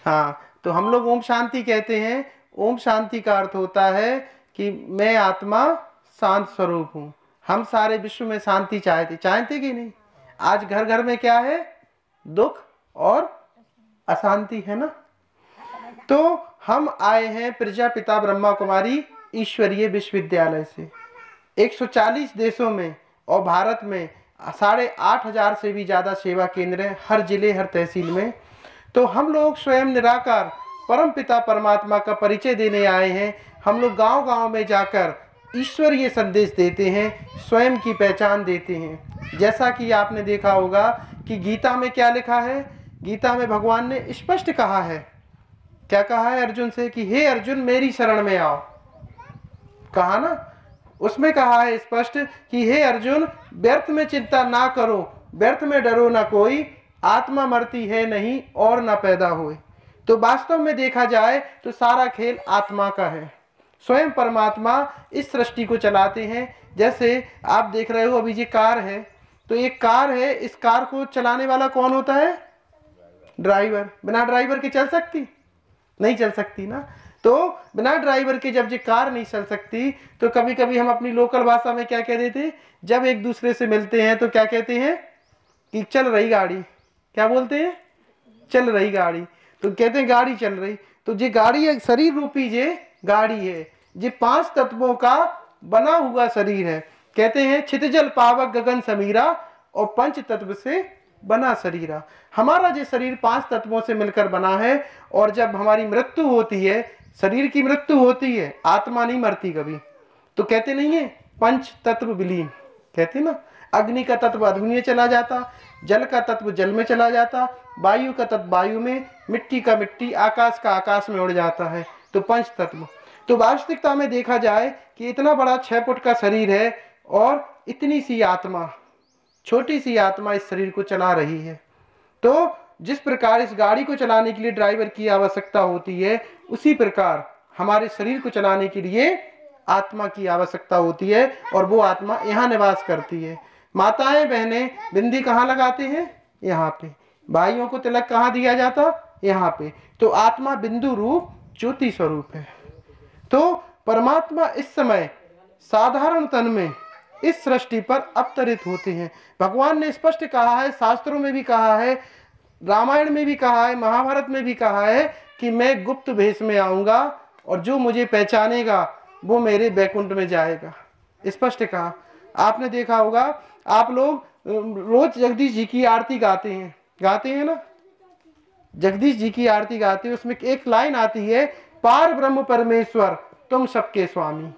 हाँ, तो हम लोग ओम शांति कहते हैं। ओम शांति का अर्थ होता है कि मैं आत्मा शांत स्वरूप हूँ। हम सारे विश्व में शांति चाहते कि नहीं? आज घर घर में क्या है? दुख और अशांति है ना। तो हम आए हैं प्रजापिता ब्रह्मा कुमारी ईश्वरीय विश्वविद्यालय से। 140 देशों में और भारत में 8,500 से भी ज़्यादा सेवा केंद्र हैं, हर जिले हर तहसील में। तो हम लोग स्वयं निराकार परम पिता परमात्मा का परिचय देने आए हैं। हम लोग गांव गांव में जाकर ईश्वरीय संदेश देते हैं, स्वयं की पहचान देते हैं। जैसा कि आपने देखा होगा कि गीता में क्या लिखा है। गीता में भगवान ने स्पष्ट कहा है, क्या कहा है अर्जुन से कि हे अर्जुन मेरी शरण में आओ। कहा ना, उसमें कहा है स्पष्ट कि हे अर्जुन व्यर्थ में चिंता ना करो, व्यर्थ में डरो ना कोई, आत्मा मरती है नहीं और ना पैदा होए। तो वास्तव में देखा जाए तो सारा खेल आत्मा का है। स्वयं परमात्मा इस सृष्टि को चलाते हैं। जैसे आप देख रहे हो अभी ये कार है, तो एक कार है, इस कार को चलाने वाला कौन होता है? ड्राइवर। बिना ड्राइवर के चल सकती? नहीं चल सकती ना। तो बिना ड्राइवर के जब ये कार नहीं चल सकती, तो कभी कभी हम अपनी लोकल भाषा में क्या कह देते, जब एक दूसरे से मिलते हैं तो क्या कहते हैं कि चल रही गाड़ी। क्या बोलते हैं? चल रही गाड़ी। तो कहते हैं गाड़ी चल रही। तो ये गाड़ी एक शरीर रूपी ये गाड़ी है, ये 5 तत्वों का बना हुआ शरीर है। कहते हैं छितजल पावक गगन समीरा, और 5 तत्व से बना शरीरा। हमारा ये शरीर 5 तत्वों से मिलकर बना है। और जब हमारी मृत्यु होती है, शरीर की मृत्यु होती है, आत्मा नहीं मरती कभी। तो कहते नहीं है 5 तत्व विलीन, कहते ना, अग्नि का तत्व अग्नि में चला जाता, जल का तत्व जल में चला जाता, वायु का तत्व वायु में, मिट्टी का मिट्टी, आकाश का आकाश में उड़ जाता है। तो 5 तत्व। तो वास्तविकता में देखा जाए कि इतना बड़ा 6 फुट का शरीर है और इतनी सी आत्मा, छोटी सी आत्मा इस शरीर को चला रही है। तो जिस प्रकार इस गाड़ी को चलाने के लिए ड्राइवर की आवश्यकता होती है, उसी प्रकार हमारे शरीर को चलाने के लिए आत्मा की आवश्यकता होती है, और वो आत्मा यहाँ निवास करती है। माताएं बहनें बिंदी कहाँ लगाते हैं? यहाँ पे। भाइयों को तिलक कहाँ दिया जाता? यहाँ पे। तो आत्मा बिंदु रूप ज्योति स्वरूप है। तो परमात्मा इस समय साधारण तन में इस सृष्टि पर अवतरित होते हैं। भगवान ने स्पष्ट कहा है, शास्त्रों में भी कहा है, रामायण में भी कहा है, महाभारत में भी कहा है कि मैं गुप्त भेष में आऊंगा और जो मुझे पहचानेगा वो मेरे बैकुंठ में जाएगा। स्पष्ट कहा। आपने देखा होगा, आप लोग रोज जगदीश जी की आरती गाते हैं ना, जगदीश जी की आरती गाते हैं। उसमें एक लाइन आती है, पार ब्रह्म परमेश्वर तुम सबके स्वामी।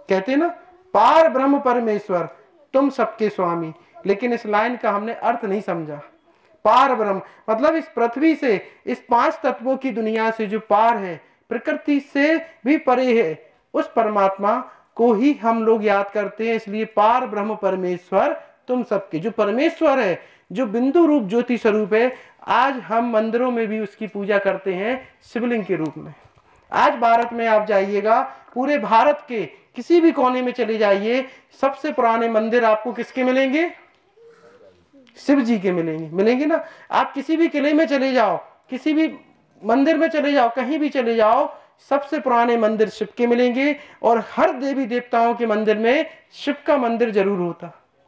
कहते हैं ना, पार ब्रह्म परमेश्वर तुम सबके स्वामी। लेकिन इस लाइन का हमने अर्थ नहीं समझा। पार ब्रह्म मतलब इस पृथ्वी से, इस 5 तत्वों की दुनिया से जो पार है, प्रकृति से भी परे है, उस परमात्मा को ही हम लोग याद करते हैं। इसलिए पार ब्रह्म परमेश्वर तुम सबके, जो परमेश्वर है, जो बिंदु रूप ज्योति स्वरूप है, आज हम मंदिरों में भी उसकी पूजा करते हैं शिवलिंग के रूप में। आज भारत में आप जाइएगा, पूरे भारत के किसी भी कोने में चले जाइए, सबसे पुराने मंदिर आपको किसके मिलेंगे? शिव जी के मिलेंगे ना। आप किसी भी किले में चले जाओ, किसी भी मंदिर में चले जाओ, कहीं भी चले जाओ, सबसे पुराने मंदिर शिव के मिलेंगे। और हर देवी देवताओं के मंदिर में शिव का मंदिर जरूर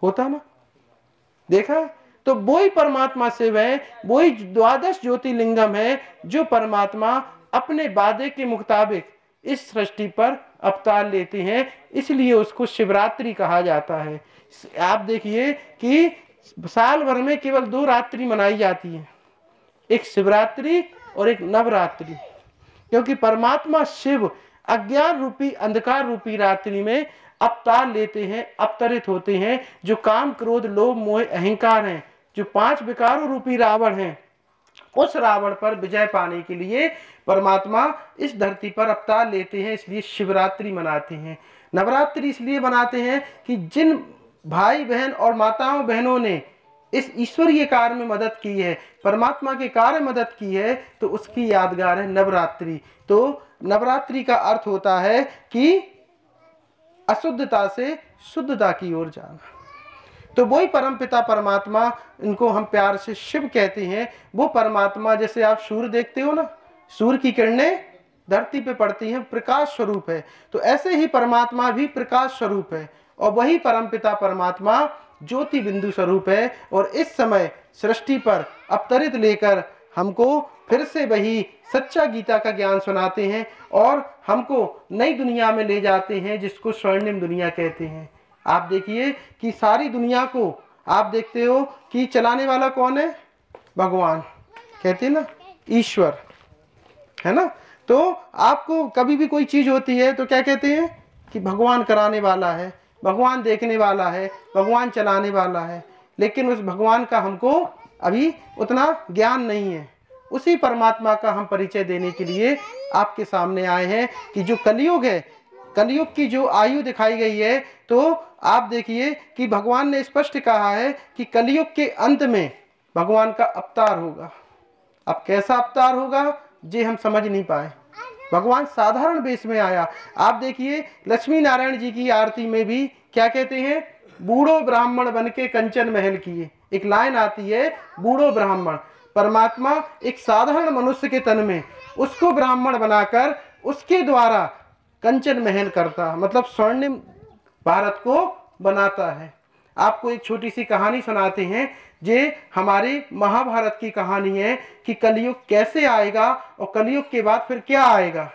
होता ना। देखा है? तो वही परमात्मा शिव है, वही 12 ज्योतिर्लिंगम है, जो परमात्मा अपने वादे के मुताबिक इस सृष्टि पर अवतार लेते हैं। इसलिए उसको शिवरात्रि कहा जाता है। आप देखिए कि साल भर में केवल 2 रात्रि मनाई जाती है, एक शिवरात्रि और एक नवरात्रि। क्योंकि परमात्मा शिव अज्ञान रूपी अंधकार रूपी रात्रि में अवतार लेते हैं, अवतरित होते हैं। जो काम क्रोध लोभ मोह अहंकार हैं, जो 5 विकारों रूपी रावण हैं, उस रावण पर विजय पाने के लिए परमात्मा इस धरती पर अवतार लेते हैं। इसलिए शिवरात्रि मनाते हैं। नवरात्रि इसलिए मनाते हैं कि जिन भाई बहन और माताओं बहनों ने इस ईश्वरीय कार्य में मदद की है, परमात्मा के कार्य में मदद की है, तो उसकी यादगार है नवरात्रि। तो नवरात्रि का अर्थ होता है कि अशुद्धता से शुद्धता की ओर जाना। तो वही परमपिता परमात्मा, इनको हम प्यार से शिव कहते हैं। वो परमात्मा, जैसे आप सूर्य देखते हो ना, सूर्य की किरणें धरती पे पड़ती हैं, प्रकाश स्वरूप है। तो ऐसे ही परमात्मा भी प्रकाश स्वरूप है और वही परमपिता परमात्मा ज्योति बिंदु स्वरूप है। और इस समय सृष्टि पर अवतरित लेकर हमको फिर से वही सच्चा गीता का ज्ञान सुनाते हैं और हमको नई दुनिया में ले जाते हैं, जिसको स्वर्णिम दुनिया कहते हैं। आप देखिए कि सारी दुनिया को आप देखते हो कि चलाने वाला कौन है? भगवान, कहते हैं ना, ईश्वर, है ना। तो आपको कभी भी कोई चीज होती है तो क्या कहते हैं कि भगवान कराने वाला है, भगवान देखने वाला है, भगवान चलाने वाला है। लेकिन उस भगवान का हमको अभी उतना ज्ञान नहीं है। उसी परमात्मा का हम परिचय देने के लिए आपके सामने आए हैं कि जो कलयुग है, कलयुग की जो आयु दिखाई गई है, तो आप देखिए कि भगवान ने स्पष्ट कहा है कि कलयुग के अंत में भगवान का अवतार होगा। अब कैसा अवतार होगा ये हम समझ नहीं पाए। भगवान साधारण वेश में आया। आप देखिए लक्ष्मी नारायण जी की आरती में भी क्या कहते हैं? बूढ़ो ब्राह्मण बन के कंचन महल किए। एक लाइन आती है, बूढ़ो ब्राह्मण। परमात्मा एक साधारण मनुष्य के तन में उसको ब्राह्मण बनाकर उसके द्वारा कंचन महल करता, मतलब स्वर्णिम भारत को बनाता है। आपको एक छोटी सी कहानी सुनाते हैं। ये हमारे महाभारत की कहानी है कि कलयुग कैसे आएगा और कलयुग के बाद फिर क्या आएगा।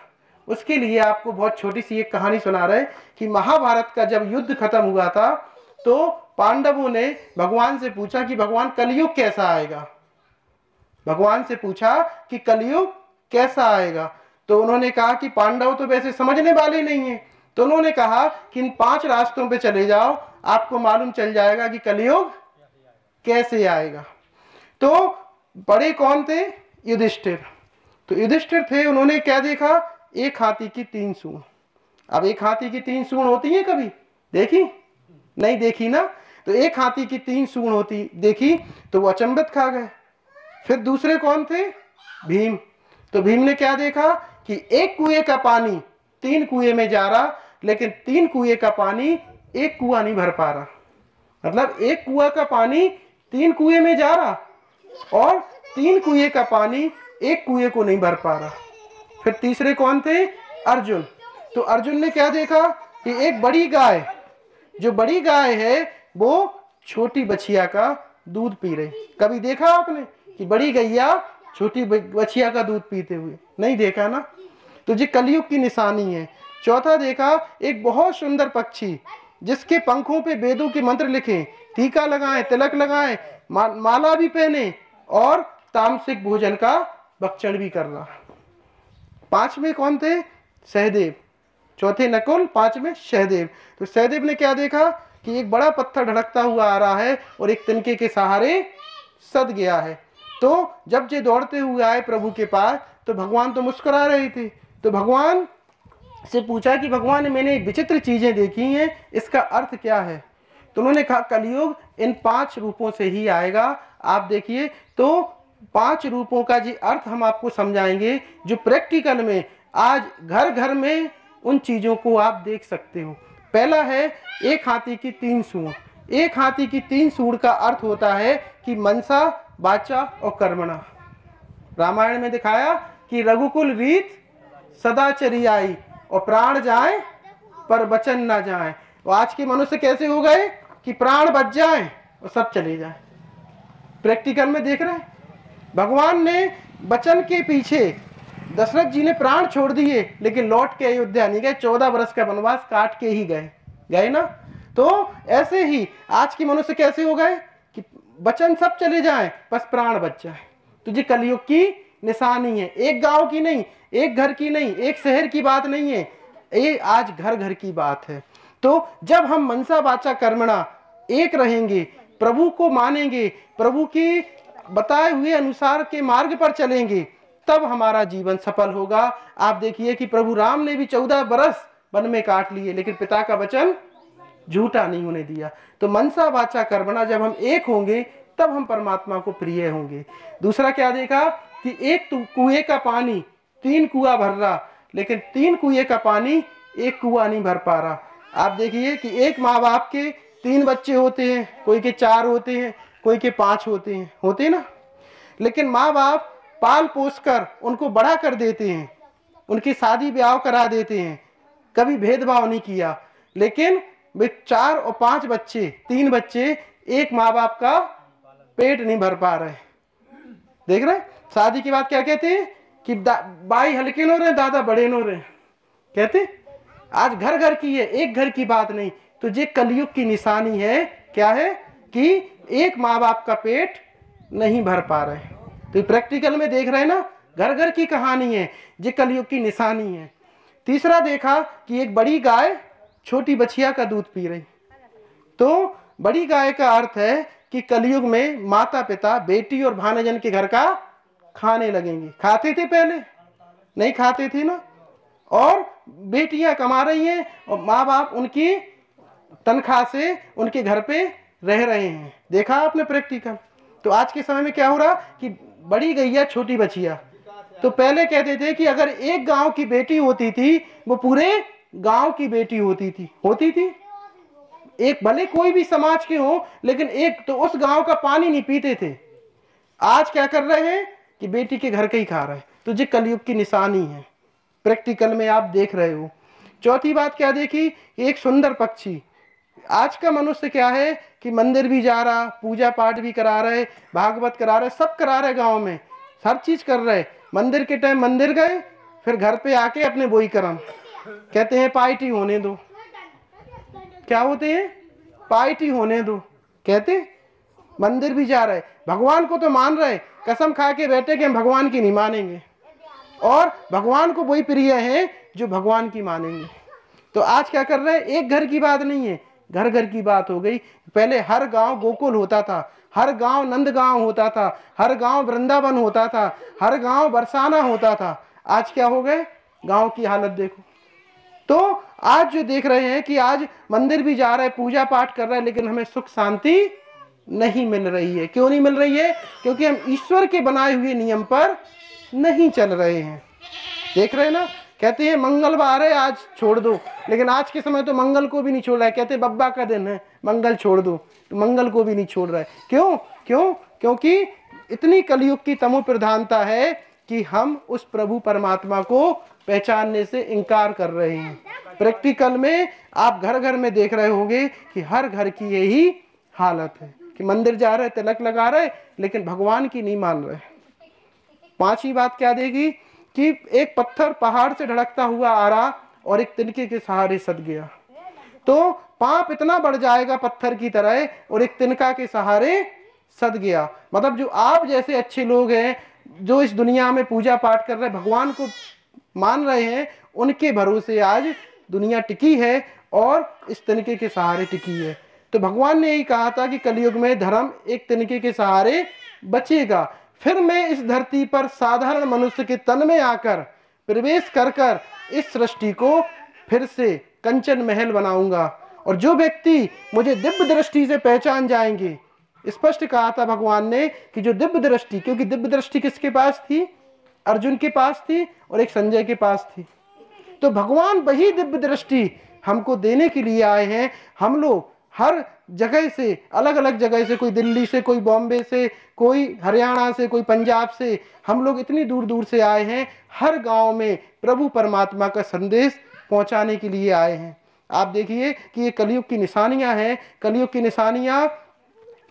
उसके लिए आपको बहुत छोटी सी एक कहानी सुना रहे कि महाभारत का जब युद्ध खत्म हुआ था तो पांडवों ने भगवान से पूछा कि भगवान कलयुग कैसा आएगा। भगवान से पूछा कि कलयुग कैसा आएगा। तो उन्होंने कहा कि पांडव तो वैसे समझने वाले नहीं है। तो उन्होंने कहा कि इन 5 रास्तों पे चले जाओ, आपको मालूम चल जाएगा कि कलयुग कैसे आएगा। तो बड़े कौन थे? युधिष्ठिर। तो युधिष्ठिर थे, उन्होंने क्या देखा? एक हाथी की 3 सूंड। अब एक हाथी की 3 सूंड होती है, कभी देखी? नहीं देखी ना। तो एक हाथी की 3 सूंड होती देखी तो वो अचंभित खा गए। फिर दूसरे कौन थे? भीम। तो भीम ने क्या देखा कि एक कुएं का पानी 3 कुएं में जा रहा, लेकिन 3 कुएं का पानी एक कुआं नहीं भर पा रहा। मतलब एक कुआं का पानी 3 कुएं में जा रहा और 3 कुएं का पानी एक कुएं को नहीं भर पा रहा। फिर तीसरे कौन थे? अर्जुन। तो अर्जुन ने क्या देखा कि एक बड़ी गाय, जो बड़ी गाय है वो छोटी बछिया का दूध पी रही। कभी देखा आपने कि बड़ी गैया छोटी बछिया का दूध पीते हुए? नहीं देखा ना। तो ये कलयुग की निशानी है। चौथा देखा एक बहुत सुंदर पक्षी जिसके पंखों पे वेदों के मंत्र लिखे, टीका लगाए, तिलक लगाए, माला भी पहने और तामसिक भोजन का भक्षण भी कर रहा। 5 में कौन थे? सहदेव। चौथे नकुल, 5 में सहदेव। तो सहदेव ने क्या देखा कि एक बड़ा पत्थर ढड़कता हुआ आ रहा है और एक तिनके के सहारे सद गया है। तो जब ये दौड़ते हुए आए प्रभु के पास तो भगवान तो मुस्कुरा रहे थे। तो भगवान से पूछा कि भगवान, मैंने विचित्र चीजें देखी हैं, इसका अर्थ क्या है? तो उन्होंने कहा कलयुग इन 5 रूपों से ही आएगा। आप देखिए तो 5 रूपों का जी अर्थ हम आपको समझाएंगे, जो प्रैक्टिकल में आज घर घर में उन चीजों को आप देख सकते हो। पहला है एक हाथी की 3 सूंड। एक हाथी की 3 सूंड का अर्थ होता है कि मनसा, वाचा और कर्मणा। रामायण में दिखाया कि रघुकुल रीत सदा चरी आई और प्राण जाए पर वचन ना जाए। और आज के मनुष्य कैसे हो गए कि प्राण बच जाए और सब चले जाए। प्रैक्टिकल में देख रहे हैं। भगवान ने वचन के पीछे, दशरथ जी ने प्राण छोड़ दिए लेकिन लौट के अयोध्या नहीं गए, 14 वर्ष का वनवास काट के ही गए ना। तो ऐसे ही आज के मनुष्य कैसे हो गए कि वचन सब चले जाएं बस प्राण बच जाए। तो ये कलयुग की निशानी है। एक गांव की नहीं, एक घर की नहीं, एक शहर की बात नहीं है, ये आज घर घर की बात है। तो जब हम मनसा वाचा कर्मणा एक रहेंगे, प्रभु को मानेंगे, प्रभु की बताए हुए अनुसार के मार्ग पर चलेंगे, तब हमारा जीवन सफल होगा। आप देखिए कि प्रभु राम ने भी 14 बरस वन में काट लिए लेकिन पिता का वचन झूठा नहीं होने दिया। तो मनसा वाचा कर्मणा जब हम एक होंगे तब हम परमात्मा को प्रिय होंगे। दूसरा क्या देखा कि एक कुएं का पानी 3 कुआं भर रहा, लेकिन 3 कुएं का पानी एक कुआं नहीं भर पा रहा। आप देखिए कि एक माँ बाप के 3 बच्चे होते हैं, कोई के 4 होते हैं, कोई के 5 होते हैं ना। लेकिन माँ बाप पाल पोस कर उनको बड़ा कर देते हैं, उनकी शादी ब्याह करा देते हैं, कभी भेदभाव नहीं किया। लेकिन वे 4 और 5 बच्चे, 3 बच्चे, एक माँ बाप का पेट नहीं भर पा रहे। देख रहे, शादी के बाद क्या कहते हैं कि बाई हल्के नो रहे, दादा बड़े नो रहे, कहते। आज घर घर की है, एक घर की बात नहीं। तो ये कलयुग की निशानी है। क्या है कि एक माँ बाप का पेट नहीं भर पा रहे। तो प्रैक्टिकल में देख रहे हैं ना, घर घर की कहानी है, ये कलयुग की निशानी है। तीसरा देखा कि एक बड़ी गाय छोटी बछिया का दूध पी रही। तो बड़ी गाय का अर्थ है कि कलयुग में माता पिता बेटी और भानजन के घर का खाने लगेंगे। खाते थे पहले? नहीं खाते थे ना। और बेटियां कमा रही हैं और माँ बाप उनकी तनख्वाह से उनके घर पे रह रहे हैं। देखा आपने प्रैक्टिकल। तो आज के समय में क्या हो रहा कि बड़ी गैया छोटी बछिया। तो पहले कहते थे कि अगर एक गांव की बेटी होती थी वो पूरे गांव की बेटी होती थी। एक भले कोई भी समाज के हो, लेकिन एक तो उस गांव का पानी नहीं पीते थे। आज क्या कर रहे हैं कि बेटी के घर का ही खा रहे हैं। तो ये कलयुग की निशानी है, प्रैक्टिकल में आप देख रहे हो। चौथी बात क्या देखी, एक सुंदर पक्षी। आज का मनुष्य क्या है कि मंदिर भी जा रहा, पूजा पाठ भी करा रहे, भागवत करा रहे, सब करा रहे, गांव में हर चीज कर रहे। मंदिर के टाइम मंदिर गए, फिर घर पे आके अपने वही कर्म कहते हैं पार्टी होने दो। क्या होते हैं? पार्टी होने दो कहते। मंदिर भी जा रहे, भगवान को तो मान रहे, कसम खा के बैठे कि हम भगवान की नहीं मानेंगे, और भगवान को वही प्रिय है जो भगवान की मानेंगे। तो आज क्या कर रहे हैं, एक घर की बात नहीं है, घर घर की बात हो गई। पहले हर गांव गोकुल होता था, हर गांव नंदगांव होता था, हर गांव वृंदावन होता था, हर गांव बरसाना होता था। आज क्या हो गए, गांव की हालत देखो। तो आज जो देख रहे हैं कि आज मंदिर भी जा रहे हैं, पूजा पाठ कर रहे हैं, लेकिन हमें सुख शांति नहीं मिल रही है। क्यों नहीं मिल रही है? क्योंकि हम ईश्वर के बनाए हुए नियम पर नहीं चल रहे हैं। देख रहे हैं ना, कहते हैं मंगलवार है आज छोड़ दो, लेकिन आज के समय तो मंगल को भी नहीं छोड़ रहा है। कहते बब्बा का दिन है, मंगल छोड़ दो, तो मंगल को भी नहीं छोड़ रहा है। क्यों? क्योंकि इतनी कलयुग की तमो प्रधानता है कि हम उस प्रभु परमात्मा को पहचानने से इनकार कर रहे हैं। प्रैक्टिकल में आप घर घर में देख रहे होंगे कि हर घर की यही हालत है कि मंदिर जा रहे, तिलक लगा रहे, लेकिन भगवान की नहीं मान रहे। पांचवी बात क्या देगी कि एक पत्थर पहाड़ से ढड़कता हुआ आ रहा और एक तिनके के सहारे सद गया। तो पाप इतना बढ़ जाएगा पत्थर की तरह, और एक तिनका के सहारे सद गया। मतलब जो आप जैसे अच्छे लोग हैं, जो इस दुनिया में पूजा पाठ कर रहे, भगवान को मान रहे हैं, उनके भरोसे आज दुनिया टिकी है और इस तिनके के सहारे टिकी है। तो भगवान ने यही कहा था कि कलयुग में धर्म एक तिनके के सहारे बचेगा। फिर मैं इस धरती पर साधारण मनुष्य के तन में आकर प्रवेश कर कर इस सृष्टि को फिर से कंचन महल बनाऊंगा, और जो व्यक्ति मुझे दिव्य दृष्टि से पहचान जाएंगे, स्पष्ट कहा था भगवान ने कि जो दिव्य दृष्टि, क्योंकि दिव्य दृष्टि किसके पास थी? अर्जुन के पास थी और एक संजय के पास थी। तो भगवान वही दिव्य दृष्टि हमको देने के लिए आए हैं। हम लोग हर जगह से, अलग अलग जगह से, कोई दिल्ली से, कोई बॉम्बे से, कोई हरियाणा से, कोई पंजाब से, हम लोग इतनी दूर दूर से आए हैं। हर गांव में प्रभु परमात्मा का संदेश पहुंचाने के लिए आए हैं। आप देखिए कि ये कलयुग की निशानियां हैं। कलयुग की निशानियां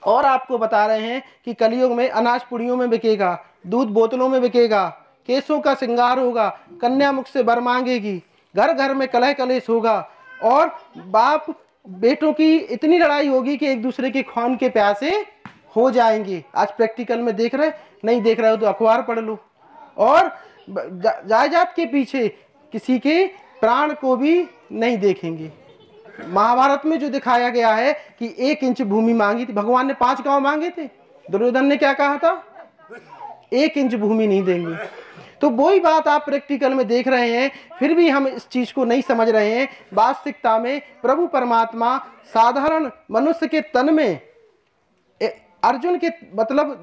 और आपको बता रहे हैं कि कलयुग में अनाज पुड़ियों में बिकेगा, दूध बोतलों में बिकेगा, केसों का श्रृंगार होगा, कन्या मुख से वर मांगेगी, घर घर में कलह कलेश होगा, और बाप बेटों की इतनी लड़ाई होगी कि एक दूसरे के खून के प्यासे हो जाएंगे। आज प्रैक्टिकल में देख रहे, नहीं देख रहे हो तो अखबार पढ़ लो। और जायदाद के पीछे किसी के प्राण को भी नहीं देखेंगे। महाभारत में जो दिखाया गया है कि 1 इंच भूमि मांगी थी, भगवान ने 5 गांव मांगे थे, दुर्योधन ने क्या कहा था? 1 इंच भूमि नहीं देंगे। तो वही बात आप प्रैक्टिकल में देख रहे हैं, फिर भी हम इस चीज को नहीं समझ रहे हैं। वास्तविकता में प्रभु परमात्मा साधारण मनुष्य के तन में, अर्जुन के मतलब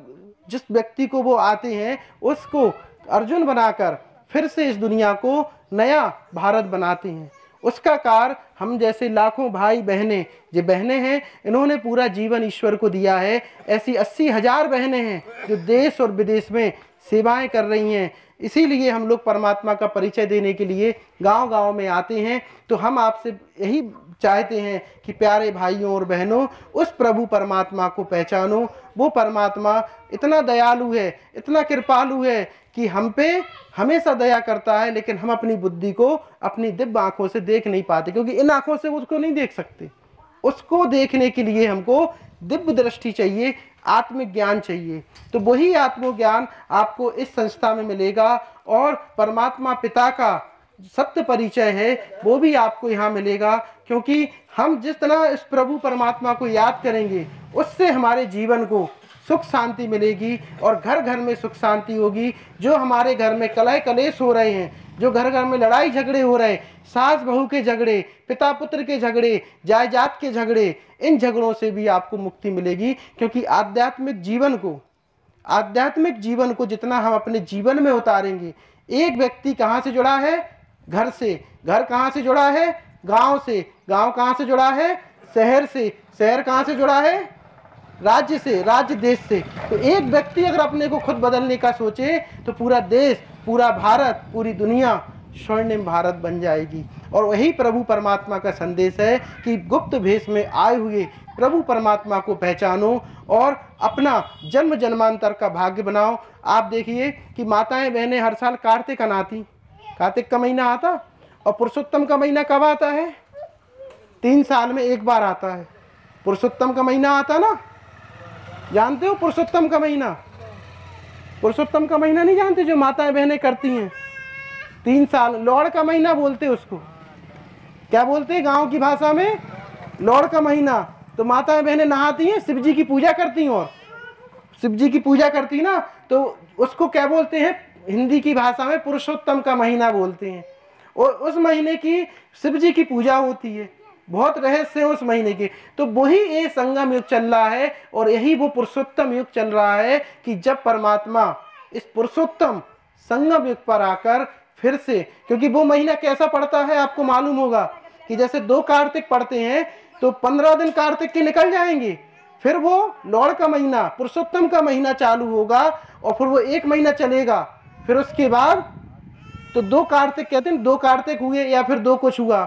जिस व्यक्ति को वो आते हैं उसको अर्जुन बनाकर फिर से इस दुनिया को नया भारत बनाते हैं। उसका कार्य हम जैसे लाखों भाई बहनें, जो बहनें हैं, इन्होंने पूरा जीवन ईश्वर को दिया है। ऐसी 80,000 बहनें हैं जो देश और विदेश में सेवाएं कर रही हैं। इसीलिए हम लोग परमात्मा का परिचय देने के लिए गांव-गांव में आते हैं। तो हम आपसे यही चाहते हैं कि प्यारे भाइयों और बहनों, उस प्रभु परमात्मा को पहचानो। वो परमात्मा इतना दयालु है, इतना कृपालु है कि हम पे हमेशा दया करता है, लेकिन हम अपनी बुद्धि को अपनी दिव्य आंखों से देख नहीं पाते, क्योंकि इन आंखों से उसको नहीं देख सकते। उसको देखने के लिए हमको दिव्य दृष्टि चाहिए, आत्मिक ज्ञान चाहिए। तो वही आत्मज्ञान आपको इस संस्था में मिलेगा, और परमात्मा पिता का सत्य परिचय है वो भी आपको यहाँ मिलेगा। क्योंकि हम जिस तरह इस प्रभु परमात्मा को याद करेंगे, उससे हमारे जीवन को सुख शांति मिलेगी, और घर घर में सुख शांति होगी। जो हमारे घर में कलह कलेश हो रहे हैं, जो घर घर में लड़ाई झगड़े हो रहे हैं, सास बहू के झगड़े, पिता पुत्र के झगड़े, जायदाद के झगड़े, इन झगड़ों से भी आपको मुक्ति मिलेगी। क्योंकि आध्यात्मिक जीवन को जितना हम अपने जीवन में उतारेंगे, एक व्यक्ति कहाँ से जुड़ा है? घर से। घर कहाँ से जुड़ा है? गांव से। गांव कहाँ से जुड़ा है? शहर से। शहर कहाँ से जुड़ा है? राज्य से, राज्य देश से। तो एक व्यक्ति अगर अपने को खुद बदलने का सोचे, तो पूरा देश, पूरा भारत, पूरी दुनिया स्वर्णिम भारत बन जाएगी। और वही प्रभु परमात्मा का संदेश है कि गुप्त भेष में आए हुए प्रभु परमात्मा को पहचानो और अपना जन्म जन्मांतर का भाग्य बनाओ। आप देखिए कि माताएं बहनें हर साल कार्तिक अनाती, कार्तिक का महीना आता, और पुरुषोत्तम का महीना कब आता है? 3 साल में एक बार आता है। पुरुषोत्तम का महीना आता ना, जानते हो पुरुषोत्तम का महीना? पुरुषोत्तम का महीना नहीं जानते जो माताएं बहनें करती हैं? 3 साल, लौड़ का महीना बोलते उसको। क्या बोलते हैं गांव की भाषा में? लौड़ का महीना। तो माताएं बहनें नहाती हैं, शिव जी की पूजा करती हैं, और शिव जी की पूजा करती ना, तो उसको क्या बोलते हैं? हिंदी की भाषा में पुरुषोत्तम का महीना बोलते हैं। और उस महीने की शिव जी की पूजा होती है, बहुत रहस्य है उस महीने के। तो वही ये संगम युग चल रहा है, और यही वो पुरुषोत्तम युग चल रहा है कि जब परमात्मा इस पुरुषोत्तम संगम युग पर आकर फिर से, क्योंकि वो महीना कैसा पड़ता है आपको मालूम होगा कि जैसे 2 कार्तिक पड़ते हैं तो 15 दिन कार्तिक के निकल जाएंगे, फिर वो लौड़ का महीना, पुरुषोत्तम का महीना चालू होगा, और फिर वो 1 महीना चलेगा। फिर उसके बाद तो 2 कार्तिक कहते हैं, 2 कार्तिक हुए या फिर 2 कुछ हुआ,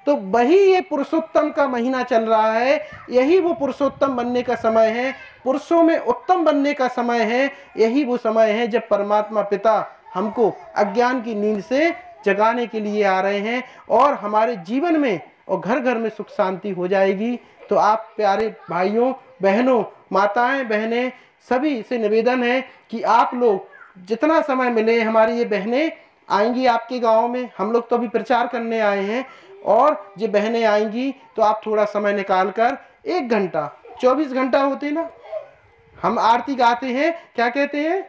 तो वही ये पुरुषोत्तम का महीना चल रहा है। यही वो पुरुषोत्तम बनने का समय है, पुरुषों में उत्तम बनने का समय है। यही वो समय है जब परमात्मा पिता हमको अज्ञान की नींद से जगाने के लिए आ रहे हैं, और हमारे जीवन में और घर घर में सुख शांति हो जाएगी। तो आप प्यारे भाइयों बहनों, माताएं बहनें, सभी से निवेदन है कि आप लोग जितना समय मिले, हमारी ये बहनें आएंगी आपके गांव में, हम लोग तो अभी प्रचार करने आए हैं, और ये बहनें आएंगी तो आप थोड़ा समय निकाल कर 1 घंटा, 24 घंटा होते ना, हम आरती गाते हैं, क्या कहते हैं?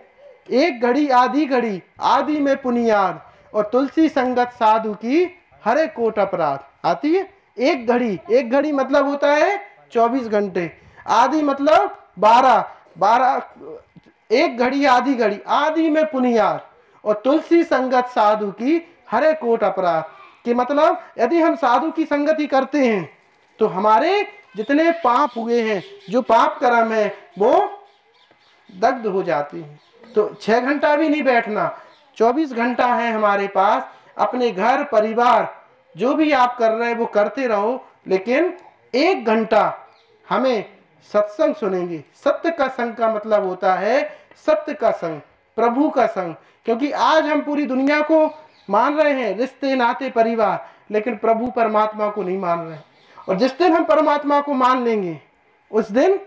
1 घड़ी आधी घड़ी, आदि में पुनियाद, और तुलसी संगत साधु की हरे कोट अपराध। आती है 1 घड़ी। 1 घड़ी मतलब होता है 24 घंटे, आदि मतलब 12, 1 घड़ी आधी घड़ी, आदि में पुनियाद, और तुलसी संगत साधु की हरे कोट अपराध। कि मतलब यदि हम साधु की संगति करते हैं तो हमारे जितने पाप हुए हैं, जो पाप कर्म है, वो दग्ध हो जाते हैं। तो 6 घंटा भी नहीं बैठना, 24 घंटा है हमारे पास। अपने घर परिवार जो भी आप कर रहे हैं वो करते रहो, लेकिन 1 घंटा हमें सत्संग सुनेंगे। सत्य का संग का मतलब होता है सत्य का संग, प्रभु का संग। क्योंकि आज हम पूरी दुनिया को मान रहे हैं, रिश्ते नाते परिवार, लेकिन प्रभु परमात्मा को नहीं मान रहे। और जिस दिन हम परमात्मा को मान लेंगे, उस दिन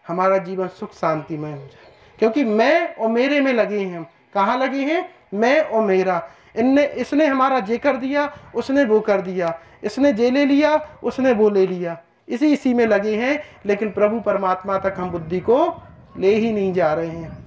हमारा जीवन सुख शांतिमय हो जाए। क्योंकि मैं और मेरे में लगे हैं हम। कहाँ लगे हैं? मैं और मेरा। इसने हमारा जे कर दिया, उसने वो कर दिया, इसने जे ले लिया, उसने वो ले लिया, इसी में लगे हैं। लेकिन प्रभु परमात्मा तक हम बुद्धि को ले ही नहीं जा रहे हैं।